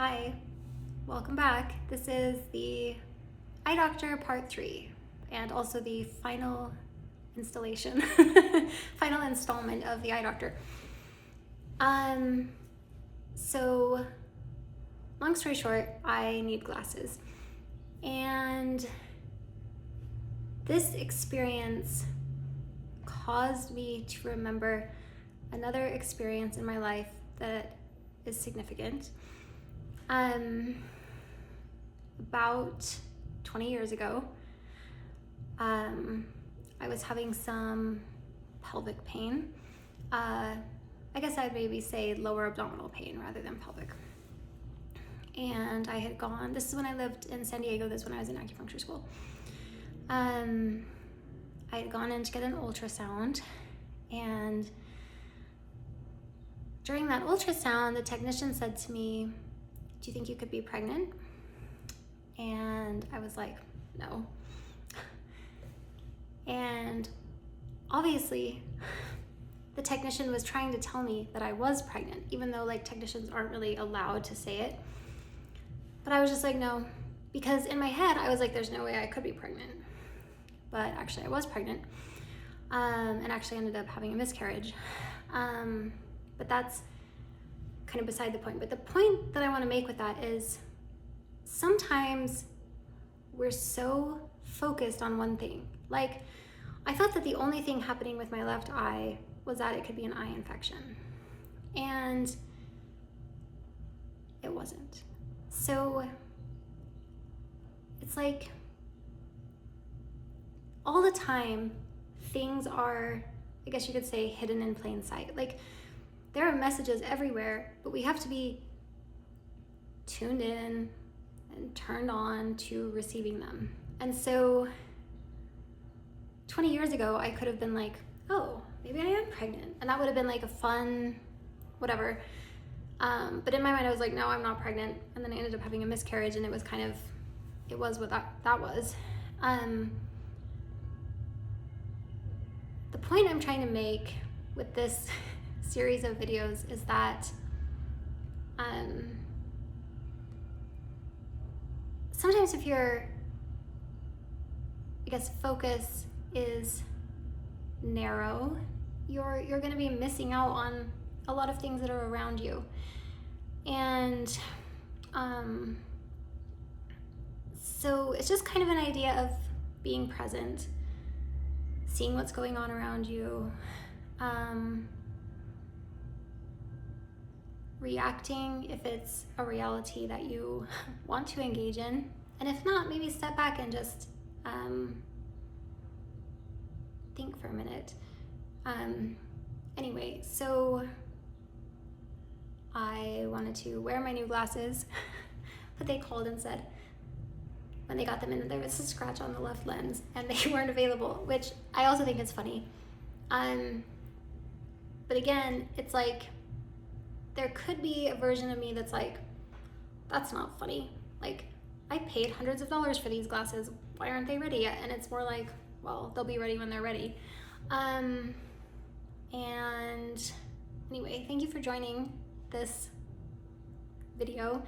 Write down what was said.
Hi, welcome back. This is the Eye Doctor Part 3 and also the final installation, final installment of the Eye Doctor. So long story short, I need glasses. And this experience caused me to remember another experience in my life that is significant. About 20 years ago, I was having some pelvic pain. I guess I'd maybe say lower abdominal pain rather than pelvic. And I had gone, this is when I lived in San Diego, this is when I was in acupuncture school. I had gone in to get an ultrasound, and during that ultrasound, the technician said to me, "Do you think you could be pregnant?" And I was like, "No." And obviously, the technician was trying to tell me that I was pregnant, even though technicians aren't really allowed to say it. But I was just like, no, because in my head, I was like, there's no way I could be pregnant. But actually, I was pregnant, and actually ended up having a miscarriage. But that's kind of beside the point. But the point that I want to make with that is sometimes we're so focused on one thing. I thought that the only thing happening with my left eye was that it could be an eye infection. And it wasn't. So it's like all the time things are, I guess you could say, hidden in plain sight. There are messages everywhere, but we have to be tuned in and turned on to receiving them. And so 20 years ago, I could have been like, oh, maybe I am pregnant. And that would have been a fun, whatever. But in my mind, I was like, no, I'm not pregnant. And then I ended up having a miscarriage, and it was what that was. The point I'm trying to make with this series of videos is that sometimes if your, focus is narrow, you're going to be missing out on a lot of things that are around you. And so it's just kind of an idea of being present, seeing what's going on around you, reacting if it's a reality that you want to engage in, and if not, maybe step back and just think for a minute. Anyway, so I wanted to wear my new glasses, but they called and said when they got them in that there was a scratch on the left lens and they weren't available, which I also think is funny. But again, it's there could be a version of me that's that's not funny. I paid hundreds of dollars for these glasses. Why aren't they ready yet? And it's more well, they'll be ready when they're ready. And anyway, thank you for joining this video.